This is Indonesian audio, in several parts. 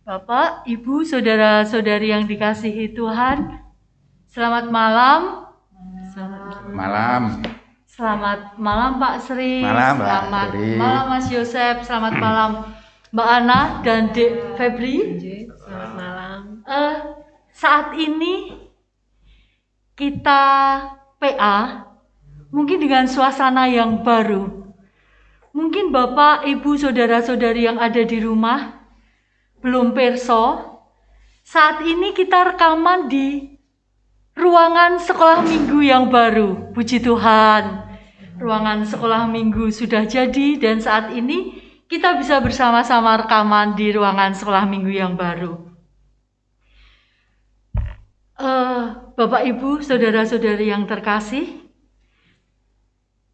Bapak, Ibu, saudara-saudari yang dikasihi Tuhan, selamat malam. Selamat malam Pak Sri. Selamat malam Mas Yosep. Selamat malam Mbak Ana dan Dek Febri. Selamat malam. Saat ini kita PA, mungkin dengan suasana yang baru. Mungkin Bapak, Ibu, saudara-saudari yang ada di rumah belum perso, saat ini kita rekaman di ruangan sekolah minggu yang baru. Puji Tuhan, ruangan sekolah minggu sudah jadi dan saat ini kita bisa bersama-sama rekaman di ruangan sekolah minggu yang baru. Bapak, Ibu, saudara-saudari yang terkasih,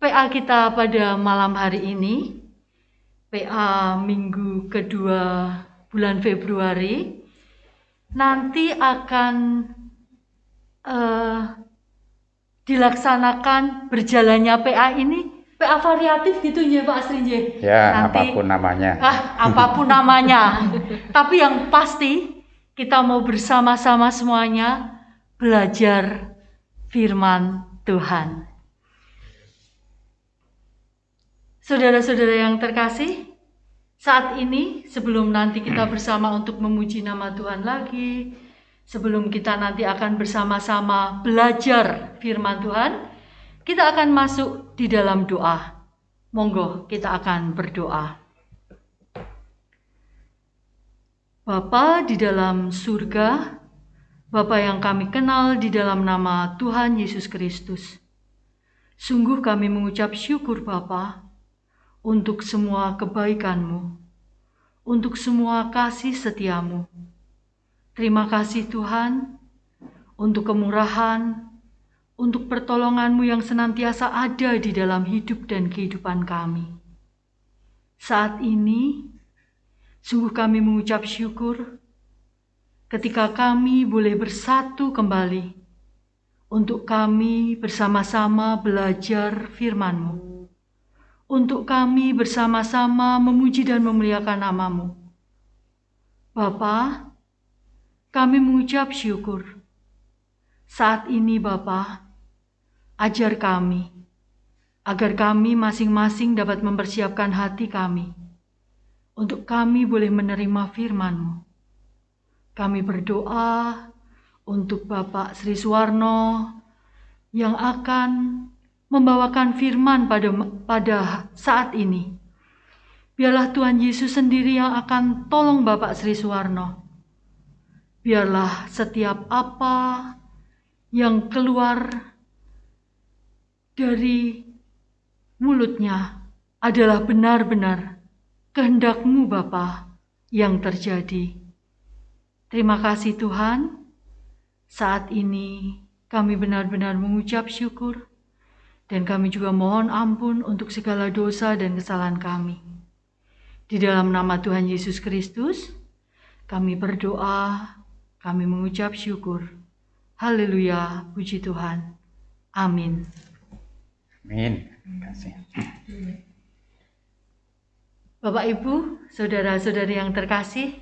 PA kita pada malam hari ini, PA minggu kedua bulan Februari, nanti akan dilaksanakan berjalannya PA ini, PA variatif gitu ya Pak Asri? Ya, nanti, apapun namanya. Apapun namanya. Tapi yang pasti kita mau bersama-sama semuanya belajar firman Tuhan. Saudara-saudara yang terkasih, saat ini sebelum nanti kita bersama untuk memuji nama Tuhan lagi, sebelum kita nanti akan bersama-sama belajar firman Tuhan, kita akan masuk di dalam doa. Monggo kita akan berdoa. Bapa di dalam surga, Bapa yang kami kenal di dalam nama Tuhan Yesus Kristus, sungguh kami mengucap syukur Bapa untuk semua kebaikan-Mu, untuk semua kasih setia-Mu. Terima kasih Tuhan untuk kemurahan, untuk pertolongan-Mu yang senantiasa ada di dalam hidup dan kehidupan kami. Saat ini, sungguh kami mengucap syukur ketika kami boleh bersatu kembali untuk kami bersama-sama belajar firman-Mu. Untuk kami bersama-sama memuji dan memuliakan nama-Mu. Bapa, kami mengucap syukur. Saat ini Bapa, ajar kami, agar kami masing-masing dapat mempersiapkan hati kami, untuk kami boleh menerima firman-Mu. Kami berdoa untuk Bapak Sri Suwarno, yang akan membawakan firman pada saat ini. Biarlah Tuhan Yesus sendiri yang akan tolong Bapak Sri Suwarno. Biarlah setiap apa yang keluar dari mulutnya adalah benar-benar kehendak-Mu Bapa yang terjadi. Terima kasih Tuhan. Saat ini kami benar-benar mengucap syukur. Dan kami juga mohon ampun untuk segala dosa dan kesalahan kami. Di dalam nama Tuhan Yesus Kristus, kami berdoa, kami mengucap syukur. Haleluya, puji Tuhan. Amin. Amin. Terima kasih. Bapak Ibu, saudara-saudari yang terkasih,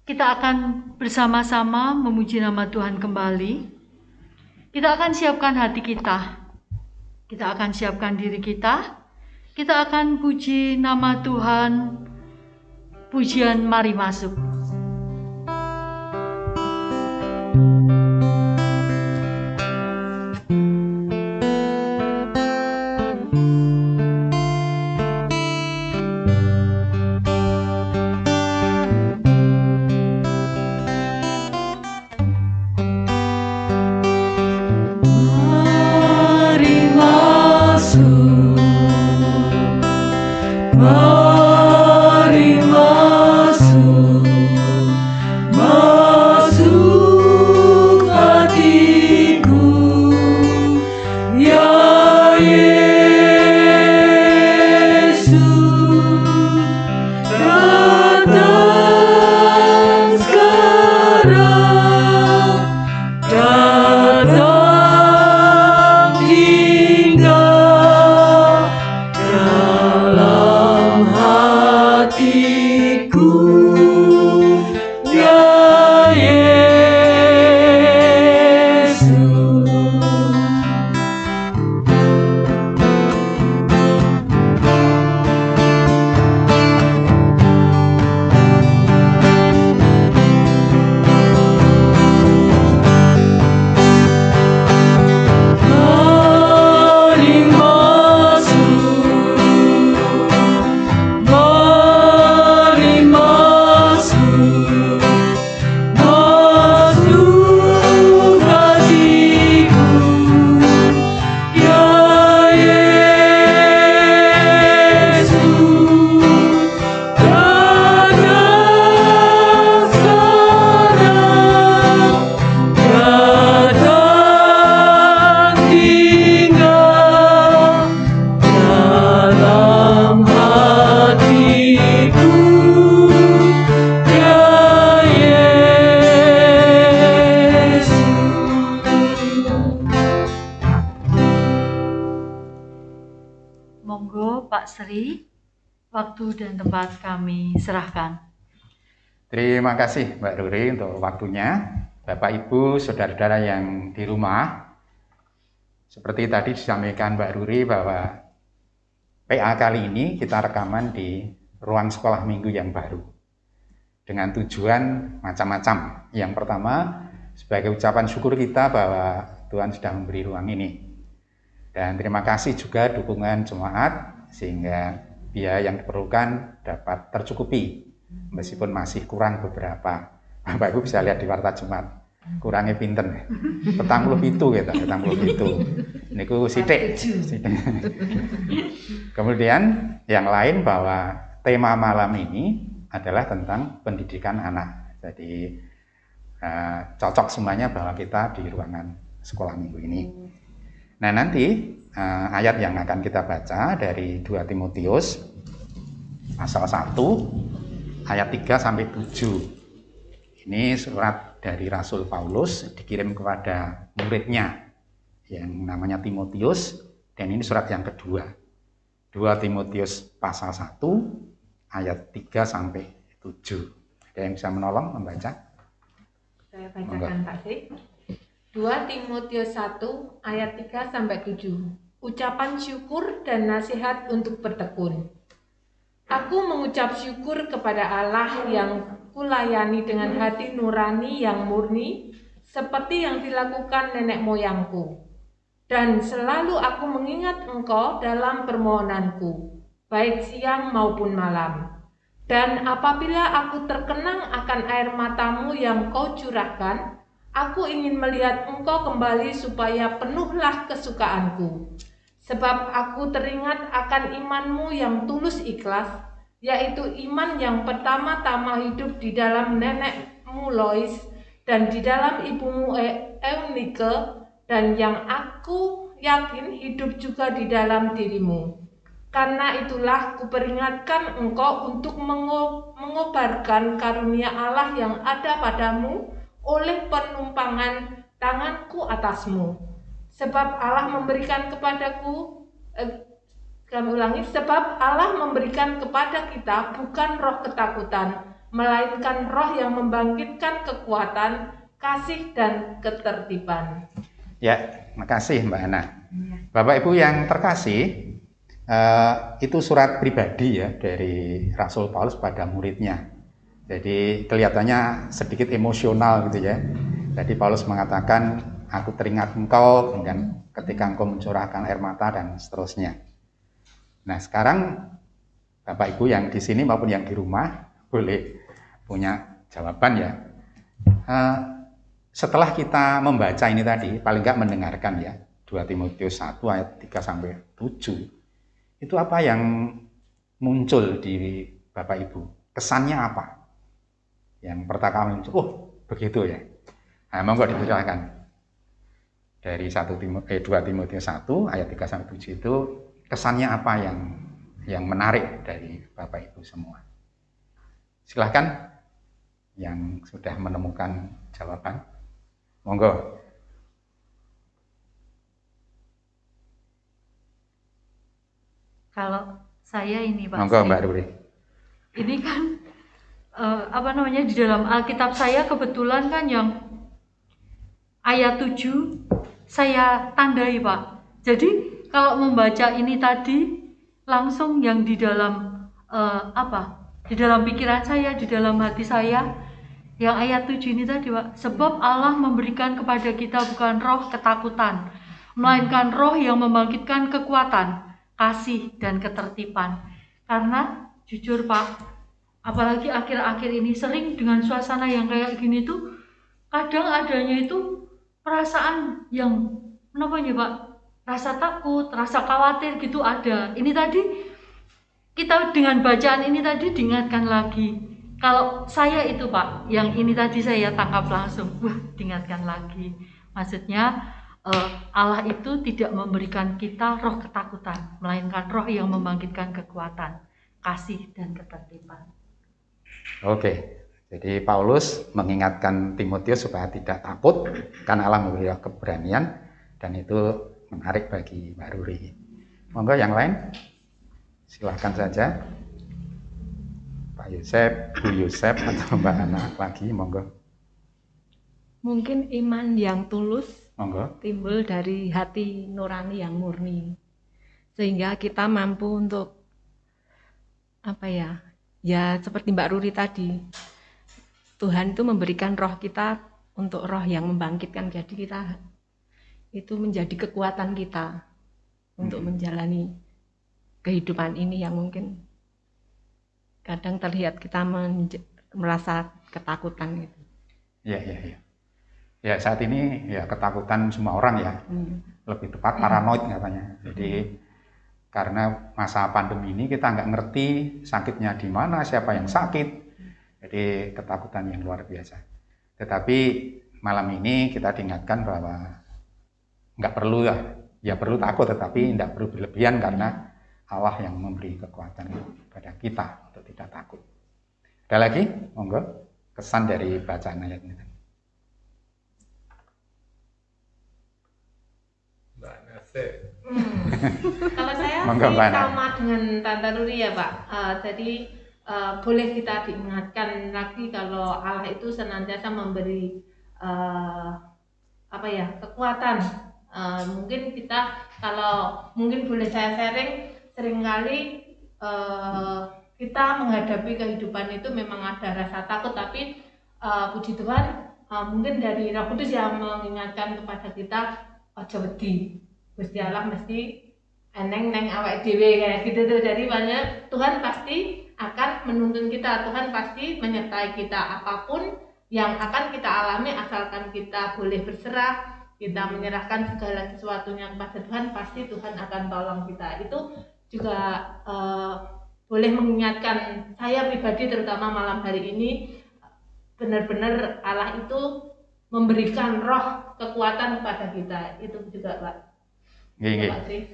kita akan bersama-sama memuji nama Tuhan kembali. Kita akan siapkan hati kita. Kita akan siapkan diri kita. Kita akan puji nama Tuhan. Pujian mari masuk. Monggo Pak Sri, waktu dan tempat kami serahkan. Terima kasih Mbak Ruri untuk waktunya. Bapak Ibu, saudara-saudara yang di rumah, seperti tadi disampaikan Mbak Ruri bahwa PA kali ini kita rekaman di ruang sekolah minggu yang baru dengan tujuan macam-macam. Yang pertama, sebagai ucapan syukur kita bahwa Tuhan sudah memberi ruang ini. Dan terima kasih juga dukungan jemaat sehingga biaya yang diperlukan dapat tercukupi meskipun masih kurang beberapa. Bapak Ibu bisa lihat di warta Jumat, kurangnya pinten. 40 itu gitu, 40 itu. Niku sithik. Kemudian yang lain bahwa tema malam ini adalah tentang pendidikan anak. Jadi cocok semuanya bahwa kita di ruangan sekolah minggu ini. Nah nanti ayat yang akan kita baca dari 2 Timotius pasal 1 ayat 3 sampai 7. Ini surat dari Rasul Paulus dikirim kepada muridnya yang namanya Timotius, dan ini surat yang kedua. 2 Timotius pasal 1 ayat 3 sampai 7. Ada yang bisa menolong membaca? Saya bacakan Pak Sri. 2 Timotius 1 ayat 3 sampai 7. Ucapan syukur dan nasihat untuk bertekun. Aku mengucap syukur kepada Allah yang kulayani dengan hati nurani yang murni, seperti yang dilakukan nenek moyangku. Dan selalu aku mengingat engkau dalam permohonanku, baik siang maupun malam. Dan apabila aku terkenang akan air matamu yang kau curahkan, aku ingin melihat engkau kembali supaya penuhlah kesukaanku. Sebab aku teringat akan imanmu yang tulus ikhlas, yaitu iman yang pertama-tama hidup di dalam nenekmu Lois dan di dalam ibumu Eunike, dan yang aku yakin hidup juga di dalam dirimu. Karena itulah kuperingatkan engkau untuk mengobarkan karunia Allah yang ada padamu oleh penumpangan tanganku atasmu. Sebab Allah memberikan kepadaku Kami ulangi, sebab Allah memberikan kepada kita bukan roh ketakutan, melainkan roh yang membangkitkan kekuatan, kasih, dan ketertiban. Ya, makasih Mbak Ana. Bapak Ibu yang terkasih, itu surat pribadi ya dari Rasul Paulus pada muridnya. Jadi kelihatannya sedikit emosional gitu ya. Jadi Paulus mengatakan, aku teringat engkau, kemudian ketika engkau mencurahkan air mata dan seterusnya. Nah sekarang Bapak Ibu yang di sini maupun yang di rumah boleh punya jawaban ya. Setelah kita membaca ini tadi, paling nggak mendengarkan ya, 2 Timotius 1 ayat 3-7, itu apa yang muncul di Bapak Ibu? Kesannya apa? Yang pertama muncul, oh begitu ya. Nah, monggo dipersilakan. Dari 2 Timotius 1 ayat 3-7 itu kesannya apa yang menarik dari Bapak Ibu semua? Silahkan yang sudah menemukan jawaban. Monggo. Kalau saya ini Pak Monggo Sri, Mbak Ruri. ini kan di dalam Alkitab saya kebetulan kan yang ayat 7 saya tandai Pak. Jadi kalau membaca ini tadi langsung yang di dalam di dalam pikiran saya, di dalam hati saya, yang ayat 7 ini tadi Pak, sebab Allah memberikan kepada kita bukan roh ketakutan, melainkan roh yang membangkitkan kekuatan, kasih, dan ketertiban. Karena jujur Pak, apalagi akhir-akhir ini sering dengan suasana yang kayak gini tuh, kadang adanya itu perasaan yang Pak, rasa takut, rasa khawatir gitu ada. Ini tadi kita dengan bacaan ini tadi diingatkan lagi. Kalau saya itu Pak, yang ini tadi saya tangkap langsung, diingatkan lagi. Maksudnya Allah itu tidak memberikan kita roh ketakutan, melainkan roh yang membangkitkan kekuatan, kasih, dan ketertiban. Oke, jadi Paulus mengingatkan Timotius supaya tidak takut, karena Allah memberi keberanian, dan itu menarik bagi Mbak Ruri. Monggo yang lain, silahkan saja. Pak Yosef, Bu Yosef, atau Mbak Ana lagi, monggo. Mungkin iman yang tulus Monggo. timbul dari hati nurani yang murni, sehingga kita mampu untuk ya seperti Mbak Ruri tadi, Tuhan itu memberikan roh kita untuk roh yang membangkitkan, jadi kita itu menjadi kekuatan kita untuk menjalani kehidupan ini yang mungkin kadang terlihat kita merasa ketakutan gitu. Iya. Ya saat ini ya ketakutan semua orang ya, lebih tepat paranoid katanya. Jadi karena masa pandemi ini kita nggak ngerti sakitnya di mana, siapa yang sakit, jadi ketakutan yang luar biasa. Tetapi malam ini kita diingatkan bahwa nggak perlu ya perlu takut, tetapi nggak perlu berlebihan karena Allah yang memberi kekuatan kepada kita untuk tidak takut. Ada lagi, monggo, kesan dari bacaan ayat ini. Kalau saya Monggo, sih Mbak. sama dengan Tante Ruri ya Pak. Jadi boleh kita diingatkan lagi kalau Allah itu senantiasa memberi kekuatan. Mungkin kita mungkin boleh saya sharing, seringkali kita menghadapi kehidupan itu memang ada rasa takut, tapi puji Tuhan mungkin dari Roh Kudus yang mengingatkan kepada kita, aja wedi, Gusti Allah mesti eneng awake dhewe kayak gitu tuh. Jadi banyak Tuhan pasti akan menuntun kita, Tuhan pasti menyertai kita apapun yang akan kita alami, asalkan kita boleh berserah, kita menyerahkan segala sesuatunya kepada Tuhan, pasti Tuhan akan tolong kita. Itu juga boleh mengingatkan saya pribadi, terutama malam hari ini, benar-benar Allah itu memberikan roh kekuatan kepada kita. Itu juga Pak. Nggih.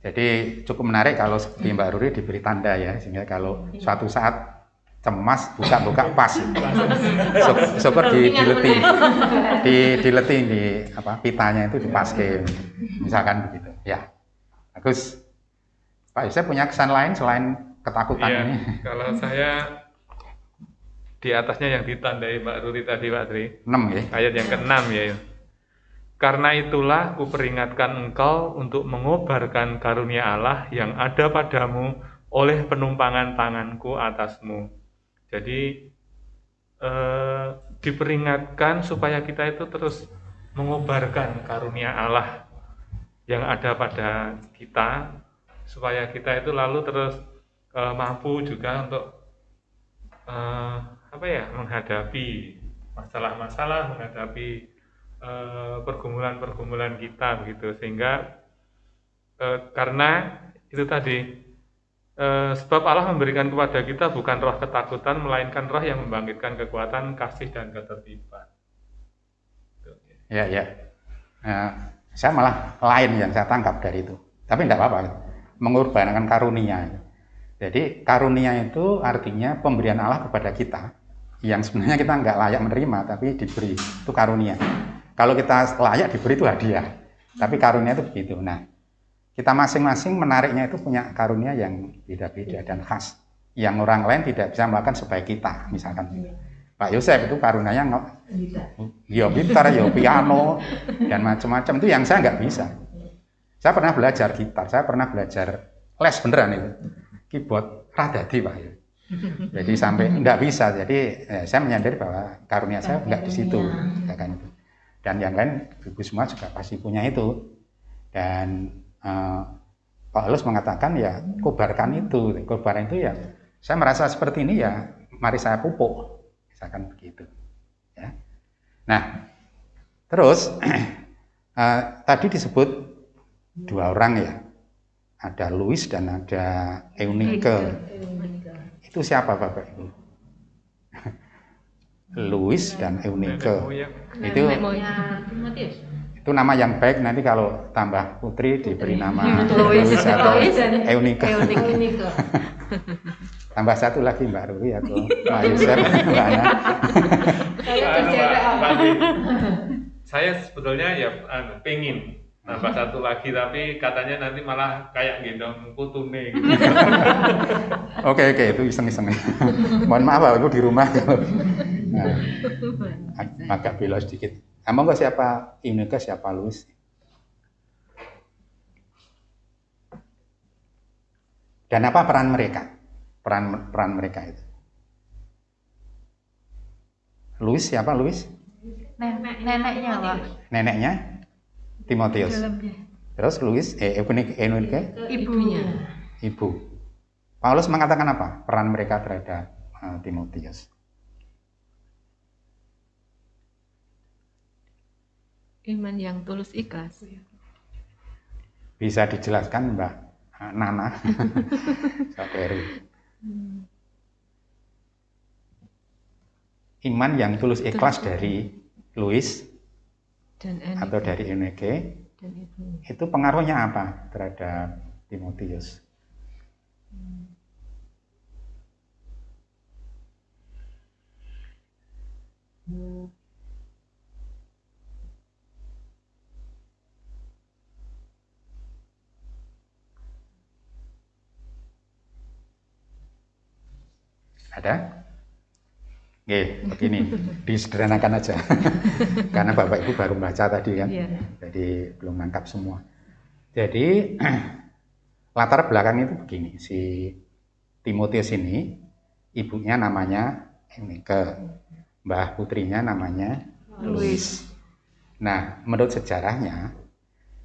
Jadi cukup menarik kalau seperti Mbak Ruri diberi tanda ya, sehingga kalau suatu saat cemas buka pas, syukur dileting di pitanya itu dipaske, misalkan begitu. Ya, bagus. Pak Yosef punya kesan lain selain ketakutan Iya, ini? kalau saya di atasnya yang ditandai Mbak Ruri tadi, Pak Tri, 6 ya. ayat yang ke-6 ya. Karena itulah kuperingatkan engkau untuk mengobarkan karunia Allah yang ada padamu oleh penumpangan tanganku atasmu. Jadi diperingatkan supaya kita itu terus mengobarkan karunia Allah yang ada pada kita, supaya kita itu lalu terus mampu juga untuk menghadapi masalah-masalah, menghadapi pergumulan-pergumulan kita begitu, sehingga karena itu tadi sebab Allah memberikan kepada kita bukan roh ketakutan, melainkan roh yang membangkitkan kekuatan, kasih dan ketertiban. Ya. Saya malah lain yang saya tangkap dari itu. Tapi tidak apa-apa, mengorbankan karunia. Jadi karunia itu artinya pemberian Allah kepada kita yang sebenarnya kita nggak layak menerima, tapi diberi, itu karunia. Kalau kita layak diberi itu hadiah, tapi karunia itu begitu. Nah, kita masing-masing menariknya itu punya karunia yang beda-beda dan khas, yang orang lain tidak bisa melakukan sebaik kita. Misalkan Pak Yosef itu karunianya ya gitar, ya piano, dan macam-macam, itu yang saya nggak bisa. Saya pernah belajar gitar, saya pernah belajar les beneran itu, keyboard radadi Pak. Jadi sampai nggak bisa. Jadi saya menyadari bahwa karunia saya nggak di situ, dan yang lain ibu semua juga pasti punya itu. Dan Paulus mengatakan ya kobarkan itu ya, saya merasa seperti ini ya, mari saya pupuk, misalkan begitu. Ya. Nah, terus tadi disebut 2 orang ya, ada Louis dan ada Eunike. Itu siapa Bapak Ibu? Louis dan Eunike. Itu nama yang baik, nanti kalau tambah putri diberi nama Louis atau Eunike. Tambah satu lagi Mbak Ruri atau Pak Yosef, Mbak Ana. Saya sebetulnya ya pengen nambah satu lagi, tapi katanya nanti malah kayak gendong putune gitu. Oke, itu iseng-iseng. Mohon maaf Bapak Ibu di rumah agak belok sedikit. Monggo siapa Eunike, siapa Louis? Dan apa peran mereka? Peran mereka itu. Louis siapa Louis? Neneknya Pak. Neneknya Timotius. Terus Louis, Eunike? Ibunya. Ibu. Paulus mengatakan apa? Peran mereka terhadap Timotius. Iman yang tulus ikhlas. Bisa dijelaskan Mbak Nana? Saperi. Iman yang tulus ikhlas dari Louis dan atau dari Eunike, itu pengaruhnya apa terhadap Timotius? Ada? Oke, begini, disederhanakan aja. Karena Bapak Ibu baru baca tadi kan, jadi belum nangkap semua. Jadi latar belakang itu begini, si Timotius ini ibunya namanya Eunike, mbah putrinya namanya Louis. Nah, menurut sejarahnya,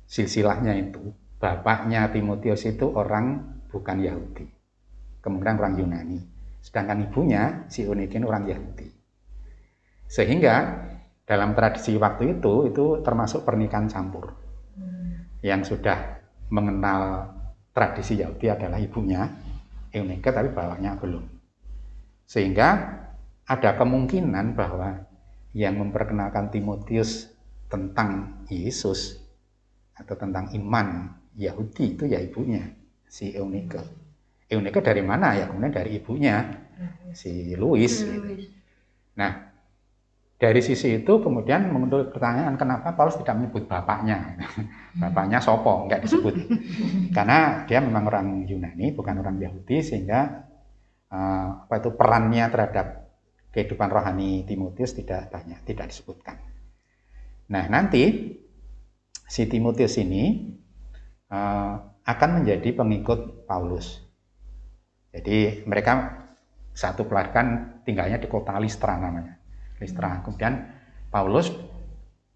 silsilahnya itu, bapaknya Timotius itu orang bukan Yahudi, kemungkinan orang Yunani. Sedangkan ibunya, si Eunike orang Yahudi. Sehingga dalam tradisi waktu itu termasuk pernikahan campur. Yang sudah mengenal tradisi Yahudi adalah ibunya, Eunike, tapi bapaknya belum. Sehingga ada kemungkinan bahwa yang memperkenalkan Timotius tentang Yesus atau tentang iman Yahudi itu ya ibunya, si Eunike. Eunike dari mana? Ya kemudian dari ibunya, si Louis. Gitu. Nah, dari sisi itu kemudian muncul pertanyaan kenapa Paulus tidak menyebut bapaknya. Bapaknya sopo, enggak disebut. Karena dia memang orang Yunani, bukan orang Yahudi, sehingga perannya terhadap kehidupan rohani Timotius tidak banyak, tidak disebutkan. Nah, nanti si Timotius ini akan menjadi pengikut Paulus. Jadi mereka satu keluarga kan tinggalnya di kota Listra namanya. Listra. Kemudian Paulus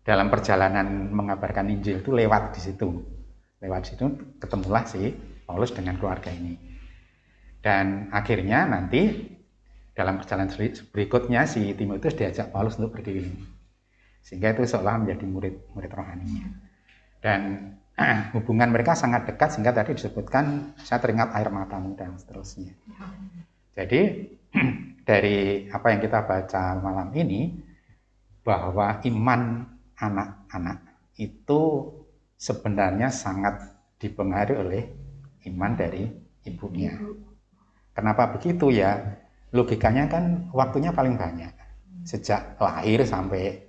dalam perjalanan mengabarkan Injil itu lewat di situ. Lewat situ ketemulah si Paulus dengan keluarga ini. Dan akhirnya nanti dalam perjalanan berikutnya si Timotius diajak Paulus untuk berkeliling. Sehingga itu seolah menjadi murid rohaninya. Dan hubungan mereka sangat dekat sehingga tadi disebutkan saya teringat air matamu dan seterusnya. Jadi dari apa yang kita baca malam ini bahwa iman anak-anak itu sebenarnya sangat dipengaruhi oleh iman dari ibunya. Kenapa begitu ya? Logikanya kan waktunya paling banyak. Sejak lahir sampai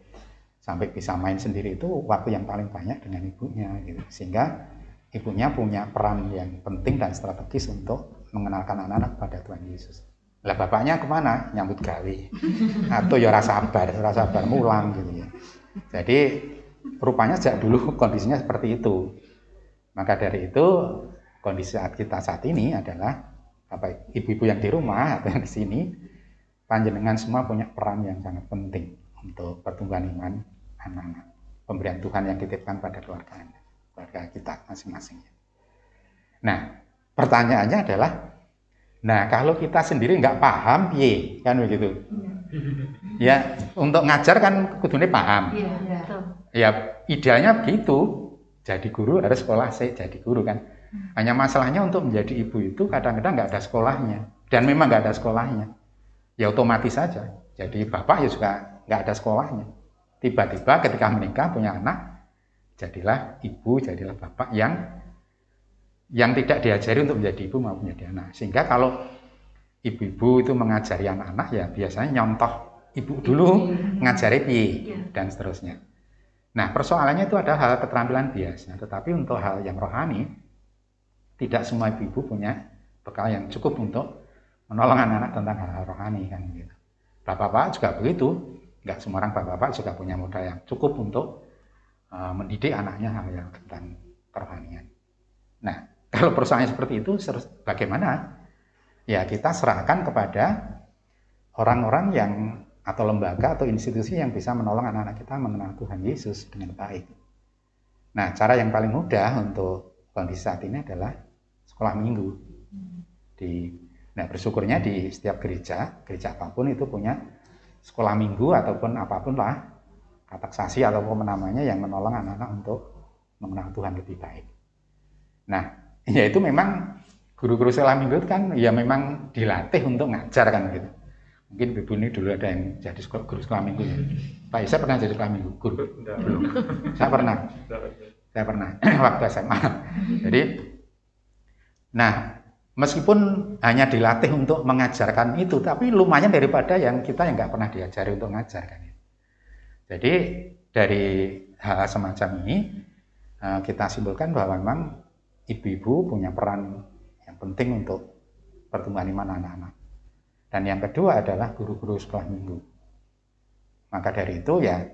bisa main sendiri itu waktu yang paling banyak dengan ibunya gitu. Sehingga ibunya punya peran yang penting dan strategis untuk mengenalkan anak-anak pada Tuhan Yesus. Lah bapaknya kemana? Nyambut gawe. Atau ya rasa sabar mulang gitu ya. Jadi rupanya sejak dulu kondisinya seperti itu. Maka dari itu kondisi kita saat ini adalah ibu-ibu yang di rumah atau yang di sini, panjenengan semua punya peran yang sangat penting untuk pertumbuhan iman anak-anak. Pemberian Tuhan yang dititipkan pada keluarga kita masing-masing. Nah, pertanyaannya adalah, nah kalau kita sendiri nggak paham, kan begitu. Ya, untuk ngajar kan kudune paham. Ya, idealnya begitu. Jadi guru harus sekolah jadi guru kan. Hanya masalahnya untuk menjadi ibu itu kadang-kadang nggak ada sekolahnya. Dan memang nggak ada sekolahnya. Ya otomatis saja. Jadi bapak ya juga nggak ada sekolahnya. Tiba-tiba ketika menikah punya anak, jadilah ibu, jadilah bapak yang tidak diajari untuk menjadi ibu maupun menjadi anak. Sehingga kalau ibu-ibu itu mengajari anak-anak ya biasanya nyontoh ibu dulu, ngajari dan seterusnya. Nah persoalannya itu adalah hal keterampilan biasa. Tetapi untuk hal yang rohani, tidak semua ibu-ibu punya bekal yang cukup untuk menolong anak-anak tentang hal-hal rohani kan gitu. Bapak-bapak juga begitu, nggak semua orang bapak-bapak juga punya modal yang cukup untuk mendidik anaknya hal yang tentang kerohanian. Nah, kalau persoalannya seperti itu, bagaimana? Ya kita serahkan kepada orang-orang yang atau lembaga atau institusi yang bisa menolong anak-anak kita mengenal Tuhan Yesus dengan baik. Nah, cara yang paling mudah untuk kondisi saat ini adalah sekolah minggu. Nah, bersyukurnya di setiap gereja apapun itu punya sekolah minggu ataupun apapun lah, kateksasi ataupun namanya yang menolong anak-anak untuk mengenal Tuhan lebih baik. Nah, ya itu memang guru-guru sekolah minggu itu kan ya memang dilatih untuk ngajar kan gitu. Mungkin Ibu ini dulu ada yang jadi guru sekolah minggu ya. Pak Isa pernah jadi sekolah minggu guru? Belum. Saya pernah waktu SMA. Jadi, nah meskipun hanya dilatih untuk mengajarkan itu, tapi lumayan daripada yang kita yang nggak pernah diajari untuk mengajarkan. Jadi dari hal semacam ini kita simpulkan bahwa memang ibu-ibu punya peran yang penting untuk pertumbuhan iman anak-anak. Dan yang kedua adalah guru-guru sekolah minggu. Maka dari itu ya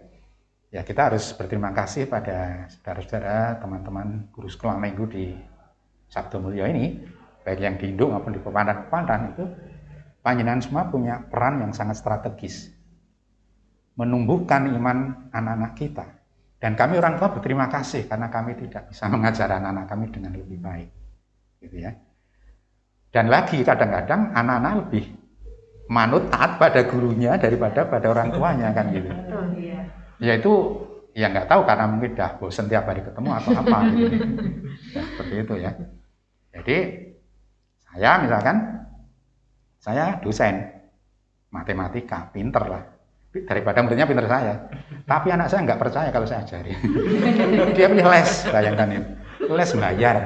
kita harus berterima kasih pada saudara-saudara, teman-teman guru sekolah minggu di Sabdo Mulyo ini, baik yang di Induk maupun di Pepandan itu, panjenengan semua punya peran yang sangat strategis menumbuhkan iman anak-anak kita. Dan kami orang tua berterima kasih karena kami tidak bisa mengajar anak-anak kami dengan lebih baik, gitu ya. Dan lagi kadang-kadang anak-anak lebih manut taat pada gurunya daripada pada orang tuanya kan gitu. Ya itu ya nggak tahu karena mungkin udah bosan tiap hari ketemu atau apa gitu. Ya, seperti itu ya. Jadi saya misalkan saya dosen matematika, pinter lah daripada muridnya pinter saya. Tapi anak saya nggak percaya kalau saya ajari. Dia pilih les, bayangkan itu. Les bayar.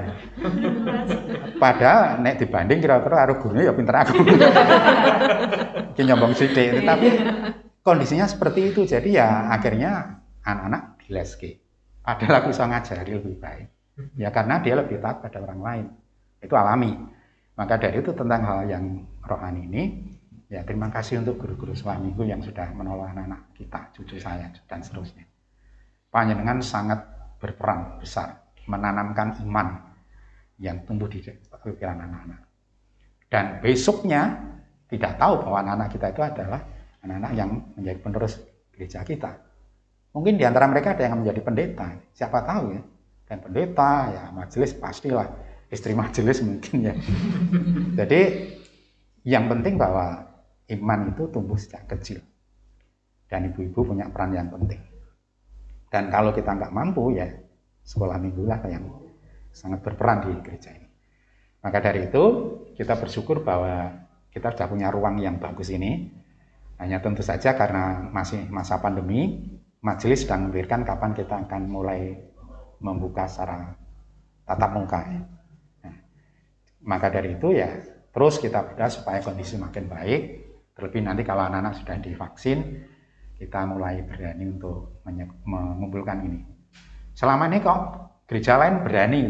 Padahal nek dibanding kira-kira karo gurunya ya pinter aku. Iki nyombong sithik, tapi kondisinya seperti itu. Jadi ya akhirnya anak-anak dileske. Padahal aku bisa ngajari lebih baik. Ya karena dia lebih taat pada orang lain. Itu alami. Maka dari itu tentang hal yang rohani ini, ya terima kasih untuk guru-guru suamiku yang sudah menolong anak-anak kita, cucu saya, dan seterusnya. Panjenengan sangat berperan besar menanamkan iman yang tumbuh di pikiran anak-anak. Dan besoknya tidak tahu bahwa anak-anak kita itu adalah anak-anak yang menjadi penerus gereja kita. Mungkin di antara mereka ada yang menjadi pendeta, siapa tahu ya. Dan pendeta, ya majelis pastilah, istri majelis mungkin ya. Jadi yang penting bahwa iman itu tumbuh sejak kecil. Dan ibu-ibu punya peran yang penting. Dan kalau kita nggak mampu ya sekolah minggu lah yang sangat berperan di gereja ini. Maka dari itu kita bersyukur bahwa kita sudah punya ruang yang bagus ini. Hanya tentu saja karena masih masa pandemi, majelis sedang memikirkan kapan kita akan mulai membuka secara tatap muka. Nah, maka dari itu ya terus kita berdoa supaya kondisi makin baik. Terlebih nanti kalau anak-anak sudah divaksin, kita mulai berani untuk mengumpulkan ini. Selama ini kok gereja lain berani.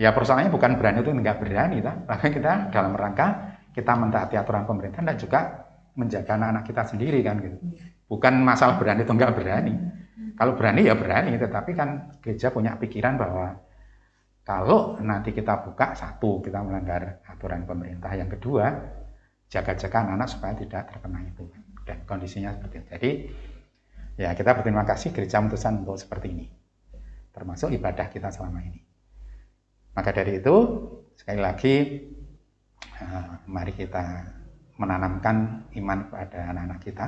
Ya persoalannya bukan berani itu enggak berani, tapi kita dalam rangka kita mentaati aturan pemerintah dan juga menjaga anak-anak kita sendiri kan gitu. Bukan masalah berani atau enggak berani. Kalau berani ya berani, tetapi kan gereja punya pikiran bahwa kalau nanti kita buka, satu, kita melanggar aturan pemerintah. Yang kedua, jaga-jaga anak-anak supaya tidak terkena itu. Dan kondisinya seperti itu. Jadi ya kita berterima kasih gereja memutuskan untuk seperti ini. Termasuk ibadah kita selama ini. Maka dari itu, sekali lagi, mari kita menanamkan iman pada anak-anak kita.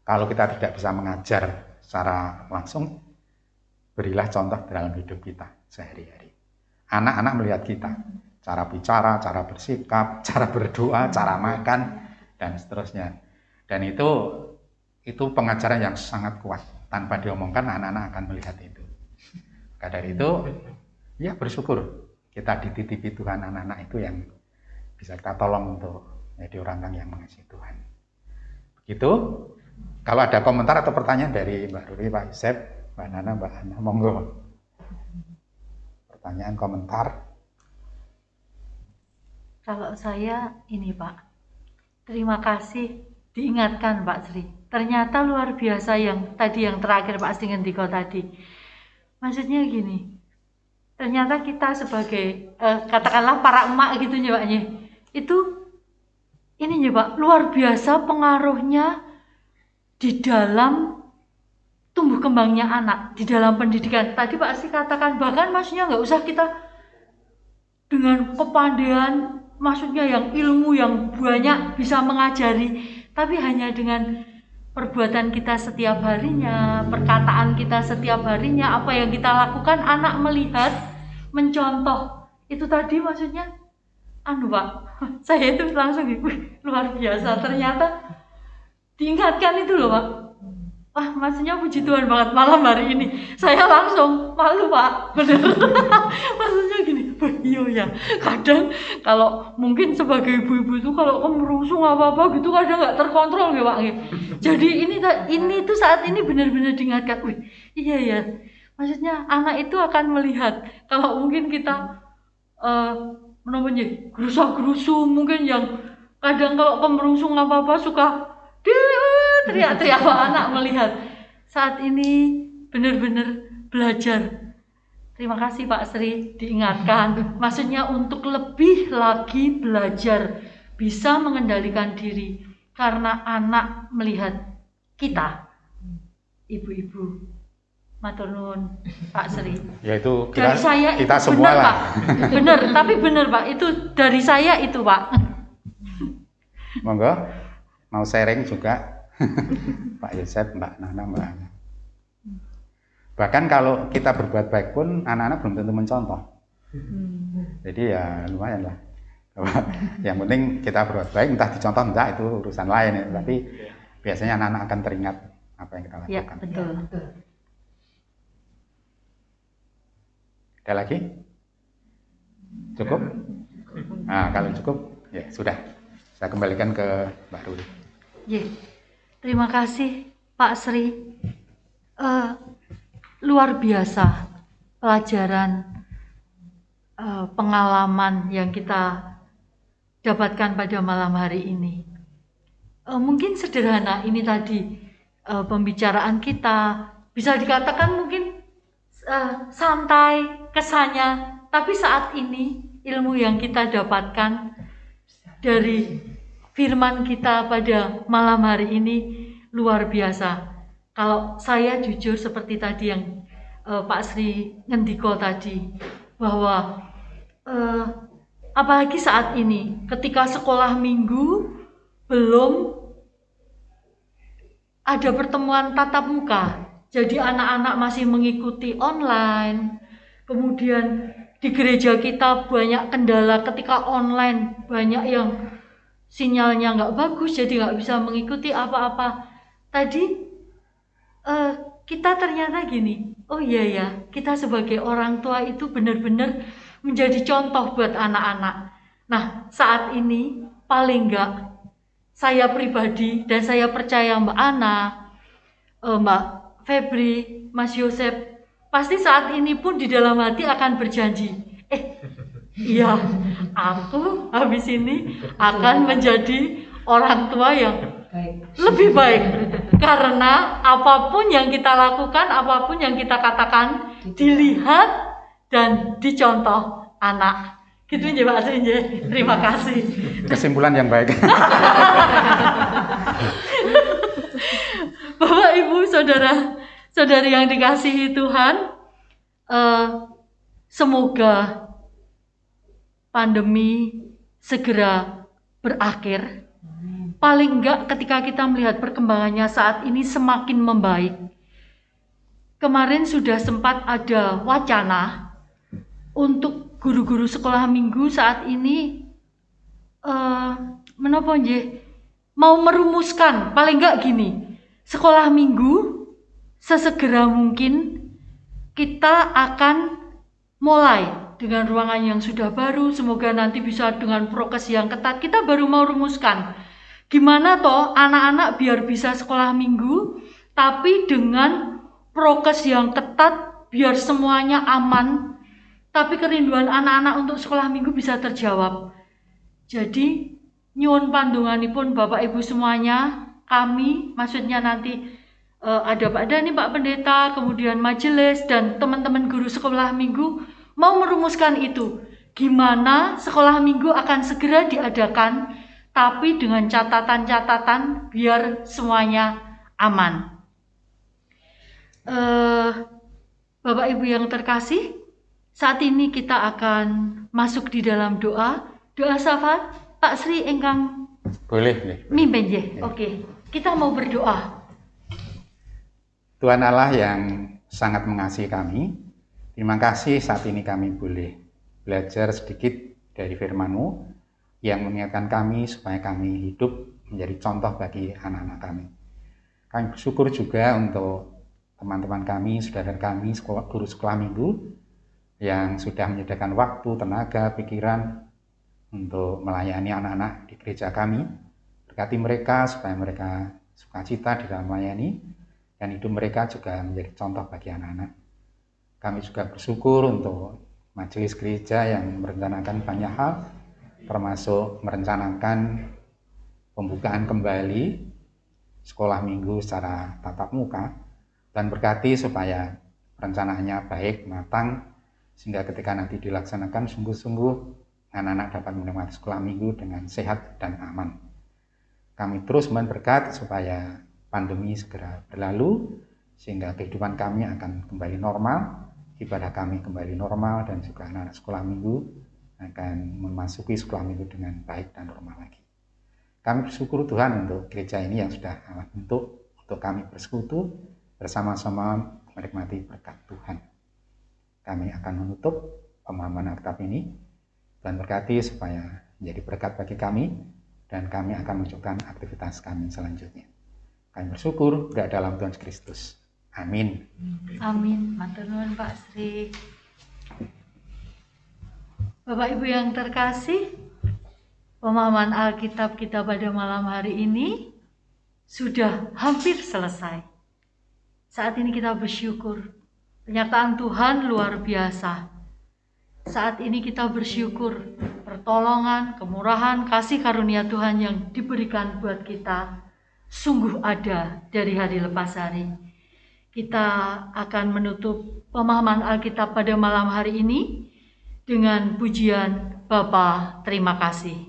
Kalau kita tidak bisa mengajar secara langsung, berilah contoh dalam hidup kita sehari-hari. Anak-anak melihat kita, cara bicara, cara bersikap, cara berdoa, cara makan, dan seterusnya. Dan itu pengajaran yang sangat kuat. Tanpa diomongkan, anak-anak akan melihat itu. Maka dari itu, ya bersyukur kita dititipi Tuhan anak-anak itu yang bisa kita tolong untuk menjadi orang yang mengasihi Tuhan. Begitu. Kalau ada komentar atau pertanyaan dari Mbak Ruri, Pak Yosef, Mbak Nana, Mbak Ana, monggo. Pertanyaan, komentar. Kalau saya ini Pak, terima kasih diingatkan Pak Sri. Ternyata luar biasa yang terakhir Pak Sri ngendiko tadi. Maksudnya gini, ternyata kita sebagai katakanlah para emak gitu ya Pak, itu ini ya Pak, luar biasa pengaruhnya di dalam tumbuh kembangnya anak, di dalam pendidikan. Tadi Pak Sri katakan bahkan maksudnya nggak usah kita dengan kepandaian, maksudnya yang ilmu yang banyak bisa mengajari, tapi hanya dengan perbuatan kita setiap harinya, perkataan kita setiap harinya, apa yang kita lakukan, anak melihat, mencontoh. Itu tadi maksudnya, Pak, saya itu langsung luar biasa. Ternyata diingatkan itu loh Pak. Wah, maksudnya puji Tuhan banget malam hari ini. Saya langsung malu Pak, bener. Maksudnya gini, iya ya. Kadang kalau mungkin sebagai ibu-ibu itu kalau kemerungsung apa-apa gitu kadang nggak terkontrol ya Pak. Jadi ini tuh saat ini benar-benar diingatkan. Iya ya. Maksudnya anak itu akan melihat kalau mungkin kita namanya gerusa-gerusu, mungkin yang kadang kalau kemerungsung apa-apa suka teriak-teriak anak melihat. Saat ini benar-benar belajar. Terima kasih Pak Sri diingatkan. Maksudnya untuk lebih lagi belajar bisa mengendalikan diri karena anak melihat kita, ibu-ibu. Matur nuwun Pak Sri. Ya itu dari saya kita itu semua benar lah. Pak. Benar, tapi benar Pak. Itu dari saya itu Pak. Monggo, mau sharing juga Pak Yosef, Mbak Nana, Mbak Ana. Bahkan kalau kita berbuat baik pun anak-anak belum tentu mencontoh. Jadi ya lumayan lah. Yang penting kita berbuat baik, entah dicontoh entah itu urusan lain ya. Tapi biasanya anak-anak akan teringat apa yang kita lakukan. Ya, betul. Ada lagi? Cukup? Nah, kalau cukup ya sudah. Saya kembalikan ke Mbak Ruri. Ye. Terima kasih Pak Sri. Luar biasa pelajaran pengalaman yang kita dapatkan pada malam hari ini. Mungkin sederhana ini tadi pembicaraan kita, bisa dikatakan mungkin santai kesannya, tapi saat ini ilmu yang kita dapatkan dari firman kita pada malam hari ini luar biasa. Kalau saya jujur seperti tadi yang Pak Sri ngendiko tadi, bahwa apalagi saat ini ketika sekolah minggu belum ada pertemuan tatap muka, jadi anak-anak masih mengikuti online. Kemudian di gereja kita banyak kendala ketika online, banyak yang sinyalnya nggak bagus, jadi nggak bisa mengikuti apa-apa. Tadi kita ternyata gini, oh iya ya, kita sebagai orang tua itu benar-benar menjadi contoh buat anak-anak. Nah, saat ini paling nggak saya pribadi dan saya percaya Mbak Ana, Mbak Febri, Mas Yosef, pasti saat ini pun di dalam hati akan berjanji, iya, aku habis ini akan menjadi orang tua yang lebih baik. Karena apapun yang kita lakukan, apapun yang kita katakan, dilihat dan dicontoh anak. Gitu aja Pak Sri. Terima kasih. Kesimpulan yang baik. Bapak, Ibu, saudara-saudari yang dikasihi Tuhan, semoga pandemi segera berakhir. Paling enggak ketika kita melihat perkembangannya saat ini semakin membaik. Kemarin sudah sempat ada wacana untuk guru-guru sekolah minggu saat ini mau merumuskan, paling enggak gini, sekolah minggu sesegera mungkin kita akan mulai dengan ruangan yang sudah baru, semoga nanti bisa dengan prokes yang ketat. Kita baru mau rumuskan gimana toh anak-anak biar bisa sekolah minggu, tapi dengan prokes yang ketat, biar semuanya aman, tapi kerinduan anak-anak untuk sekolah minggu bisa terjawab. Jadi nyuwun pandunganipun Bapak Ibu semuanya, kami, maksudnya nanti ada Pak Dani, Pak Pendeta, kemudian majelis dan teman-teman guru sekolah minggu mau merumuskan itu. Gimana sekolah minggu akan segera diadakan, tapi dengan catatan-catatan biar semuanya aman. Bapak Ibu yang terkasih, saat ini kita akan masuk di dalam doa syafaat. Pak Sri engkang Boleh. mimpin ya. Oke, kita mau berdoa. Tuhan Allah yang sangat mengasihi kami, terima kasih saat ini kami boleh belajar sedikit dari firman-Mu yang mengingatkan kami supaya kami hidup menjadi contoh bagi anak-anak kami. Kami bersyukur juga untuk teman-teman kami, saudara kami, guru sekolah minggu yang sudah menyediakan waktu, tenaga, pikiran untuk melayani anak-anak di gereja kami. Berkati mereka supaya mereka sukacita di dalam melayani dan hidup mereka juga menjadi contoh bagi anak-anak. Kami juga bersyukur untuk majelis gereja yang merencanakan banyak hal, termasuk merencanakan pembukaan kembali sekolah minggu secara tatap muka, dan berkati supaya rencananya baik, matang, sehingga ketika nanti dilaksanakan sungguh-sungguh anak-anak dapat menikmati sekolah minggu dengan sehat dan aman. Kami terus mohon berkat supaya pandemi segera berlalu, sehingga kehidupan kami akan kembali normal, ibadah kami kembali normal, dan juga anak-anak sekolah minggu akan memasuki sekolah minggu dengan baik dan normal lagi. Kami bersyukur Tuhan untuk gereja ini yang sudah Allah bentuk untuk kami bersekutu bersama-sama menikmati berkat Tuhan. Kami akan menutup pemahaman Alkitab ini dan berkati supaya menjadi berkat bagi kami, dan kami akan melanjutkan aktivitas kami selanjutnya. Kami bersyukur berada dalam Tuhan Kristus. Amin. Amin. Matur nuwun Pak Sri. Bapak Ibu yang terkasih, pemahaman Alkitab kita pada malam hari ini sudah hampir selesai. Saat ini kita bersyukur. Penyataan Tuhan luar biasa. Saat ini kita bersyukur pertolongan, kemurahan, kasih karunia Tuhan yang diberikan buat kita sungguh ada dari hari lepas hari. Kita akan menutup pemahaman Alkitab pada malam hari ini dengan pujian Bapa terima kasih.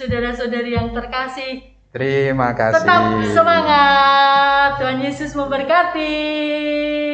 Saudara-saudari yang terkasih, terima kasih. Tetap semangat. Tuhan Yesus memberkati.